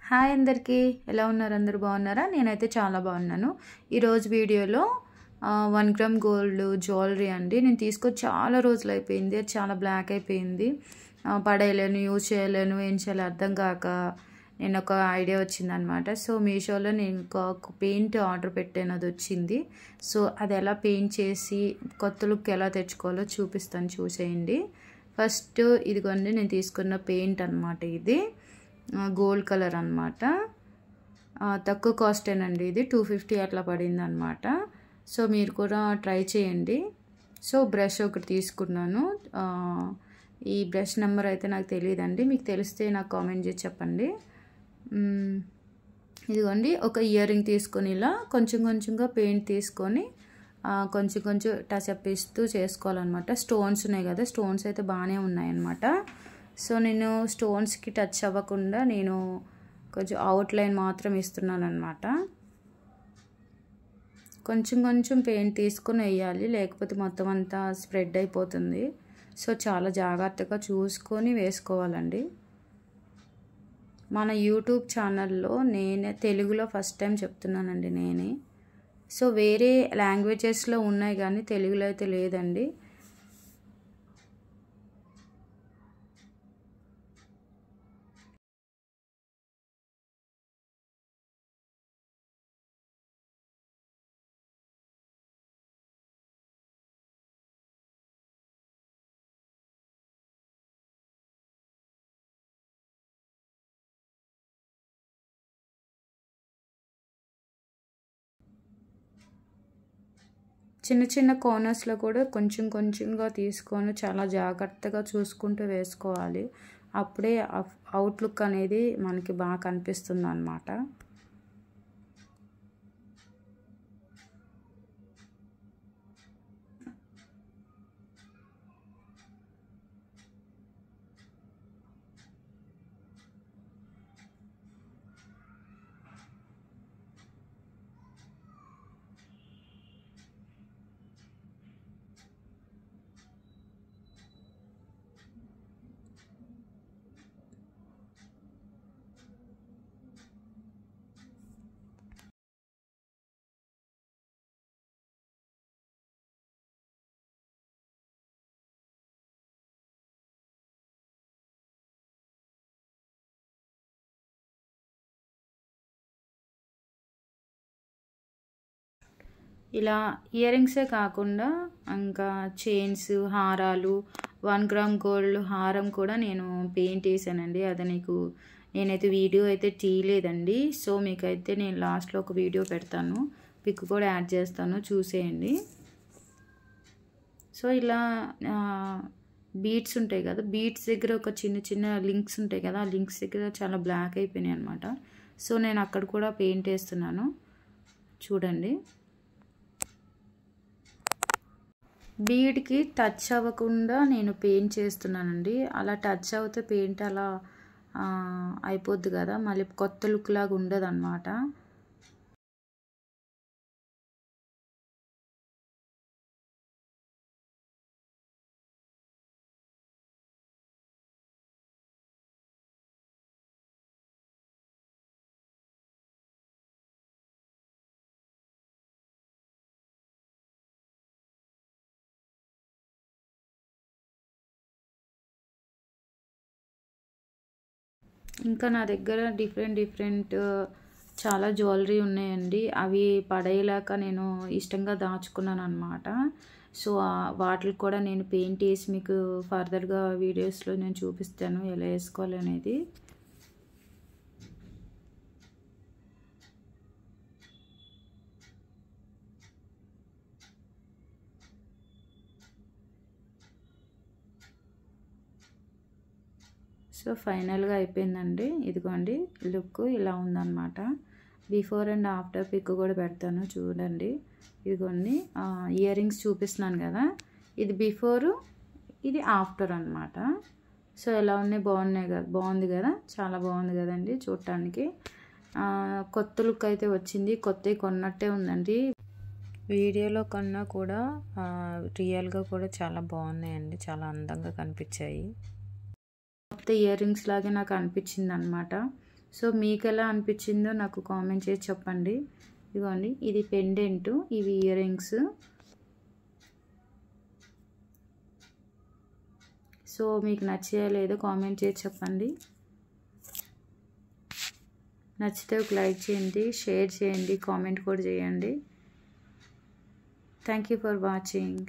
Hi అందరికీ, ఎలా ఉన్నారు? అందరూ బాగున్నారా? నేనైతే చాలా బాగున్నాను. ఈరోజు వీడియోలో 1 గ్రామ్ గోల్డ్ జ్యువెలరీ అండి. నేను తీసుకొని చాలా రోజులు అయిపోయింది. అది చాలా బ్లాక్ అయిపోయింది. పడేయలేను, యూజ్ చేయలేను, ఏం చేయాలో అర్థం కాక నేను ఒక ఐడియా వచ్చిందనమాట. సో మీషోలో నేను ఒక పెయింట్ ఆర్డర్ పెట్టాను, అది వచ్చింది. సో అది ఎలా పెయింట్ చేసి కొత్త లుక్ ఎలా తెచ్చుకోవాలో చూపిస్తాను, చూసేయండి. ఫస్ట్ ఇదిగోండి, నేను తీసుకున్న పెయింట్ అనమాట. ఇది గోల్డ్ కలర్ అనమాట. తక్కువ కాస్టేనండి, ఇది 250 అట్లా పడింది అనమాట. సో మీరు కూడా ట్రై చేయండి. సో బ్రష్ ఒకటి తీసుకున్నాను. ఈ బ్రష్ నెంబర్ అయితే నాకు తెలియదండి, మీకు తెలిస్తే నాకు కామెంట్ చేసి చెప్పండి. ఇదిగోండి, ఒక ఇయర్ రింగ్ తీసుకొని ఇలా కొంచెం కొంచెంగా పెయింట్ తీసుకొని కొంచెం కొంచెం టచ్అప్ ఇస్తూ చేసుకోవాలన్నమాట. స్టోన్స్ ఉన్నాయి కదా, స్టోన్స్ అయితే బాగానే ఉన్నాయన్నమాట. సో నేను స్టోన్స్కి టచ్ అవ్వకుండా నేను కొంచెం అవుట్లైన్ మాత్రం ఇస్తున్నాను అనమాట. కొంచెం కొంచెం పెయింట్ తీసుకొని వేయాలి, లేకపోతే మొత్తం అంతా స్ప్రెడ్ అయిపోతుంది. సో చాలా జాగ్రత్తగా చూసుకొని వేసుకోవాలండి. మన యూట్యూబ్ ఛానల్లో నేనే తెలుగులో ఫస్ట్ టైం చెప్తున్నానండి నేనే. సో వేరే లాంగ్వేజెస్లో ఉన్నాయి కానీ తెలుగులో అయితే లేదండి. చిన్న చిన్న కార్నర్స్లో కూడా కొంచెం కొంచెంగా తీసుకొని చాలా జాగ్రత్తగా చూసుకుంటూ వేసుకోవాలి. అప్పుడే అవుట్లుక్ అనేది మనకి బాగా కనిపిస్తుంది అన్నమాట. ఇలా ఇయర్ రింగ్సే కాకుండా ఇంకా చైన్స్, హారాలు, 1 గ్రామ్ గోల్డ్ హారం కూడా నేను పెయింట్ వేసానండి. అది నేనైతే వీడియో అయితే తీయలేదండి. సో మీకైతే నేను లాస్ట్లో ఒక వీడియో పెడతాను, పిక్ కూడా యాడ్ చేస్తాను, చూసేయండి. సో ఇలా బీడ్స్ ఉంటాయి కదా, బీడ్స్ దగ్గర ఒక చిన్న చిన్న లింక్స్ ఉంటాయి కదా, ఆ లింక్స్ దగ్గర చాలా బ్లాక్ అయిపోయినాయి అనమాట. సో నేను అక్కడ కూడా పెయింట్ వేస్తున్నాను, చూడండి. బీడ్కి టచ్ అవ్వకుండా నేను పెయింట్ చేస్తున్నానండి. అలా టచ్ అవుతే పెయింట్ అలా అయిపోద్ది కదా, మళ్ళీ కొత్త లుక్ లాగా ఉండదు అన్నమాట. ఇంకా నా దగ్గర డిఫరెంట్ చాలా జ్యువెలరీ ఉన్నాయండి. అవి పడేయలేక నేను ఇష్టంగా దాచుకున్నాను అనమాట. సో వాటికి కూడా నేను పెయింట్ వేసి మీకు ఫర్దర్గా వీడియోస్లో నేను చూపిస్తాను ఎలా వేసుకోవాలి అనేది. సో ఫైనల్గా అయిపోయిందండి. ఇదిగోండి, లుక్ ఇలా ఉందన్నమాట. బిఫోర్ అండ్ ఆఫ్టర్ పిక్ కూడా పెడతాను, చూడండి. ఇదిగోండి, ఇయర్ రింగ్స్ చూపిస్తున్నాను కదా, ఇది బిఫోరు, ఇది ఆఫ్టర్ అనమాట. సో ఎలా ఉన్నాయి, బాగున్నాయి కదా, బాగుంది కదా, చాలా బాగుంది కదండి చూడటానికి. కొత్త లుక్ అయితే వచ్చింది, కొత్తవి కొన్నట్టే ఉందండి. వీడియోలో కన్నా కూడా రియల్గా కూడా చాలా బాగున్నాయండి, చాలా అందంగా కనిపించాయి. కొత్త ఇయర్ రింగ్స్ లాగే నాకు అనిపించింది అనమాట. సో మీకు ఎలా అనిపించిందో నాకు కామెంట్ చేసి చెప్పండి. ఇదిగోండి, ఇది పెండెంట్, ఇవి ఇయర్ రింగ్స్. సో మీకు నచ్చాయో లేదో కామెంట్ చేసి చెప్పండి. నచ్చితే ఒక లైక్ చేయండి, షేర్ చేయండి, కామెంట్ కూడా చేయండి. Thank you for watching.